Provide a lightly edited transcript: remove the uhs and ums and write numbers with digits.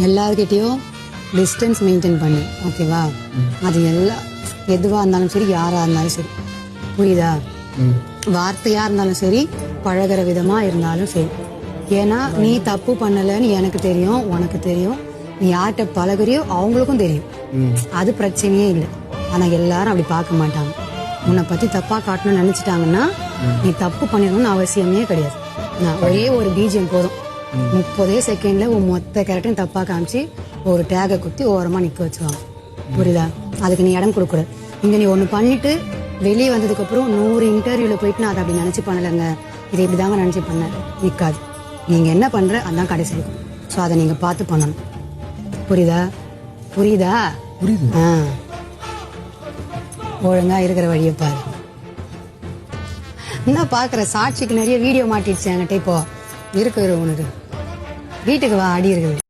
எல்லாருக்கிட்டையும் distance maintain பண்ணு, ஓகேவா? அது எதுவாக இருந்தாலும் சரி, யாராக இருந்தாலும் சரி, புரியுதா? வார்த்தையா இருந்தாலும் சரி, பழகிற விதமா இருந்தாலும் சரி. ஏன்னா நீ தப்பு பண்ணலன்னு எனக்கு தெரியும், உனக்கு தெரியும். நீ யார்கிட்ட பழகுறியோ அவங்களுக்கும் தெரியும். அது பிரச்சனையே இல்லை. ஆனா எல்லாரும் அப்படி பார்க்க மாட்டாங்க. உன்னை பத்தி தப்பா காட்டணும்னு நினைச்சிட்டாங்கன்னா நீ தப்பு பண்ணிடணும்னு அவசியமே கிடையாது. ஒரே ஒரு பீஜியம் போதும், 30 செகண்ட்ல உன் மொத்த கேரக்டரையும் தப்பா காமிச்சு ஒரு டேகை குத்தி ஓரமா நிக்க வச்சுருவாங்க. புரியுதா? அதுக்கு நீ இடம் கொடுக்கூடாது. இங்க நீ ஒண்ணு பண்ணிட்டு வெளியே வந்ததுக்கு அப்புறம் 100 இன்டர்வியூல போயிட்டு நான் அதை அப்படி நினைச்சு பண்ணலைங்க, இதை இப்படிதாங்க நினைச்சு பண்ண நிக்காது. நீங்க என்ன பண்ற அதான் கடைசி இருக்கும். ஸோ அதை நீங்க பார்த்து பண்ணணும். புரியுதா? புரியுதா? புரியுது. ஒழுங்கா இருக்கிற வழியை பாரு. என்ன பாக்குற? சாட்சிக்கு நிறைய வீடியோ மாட்டிடுச்சு என்கிட்ட. இப்போ இருக்கு உனக்கு. வீட்டுக்கு வா, அடி இருக்குது.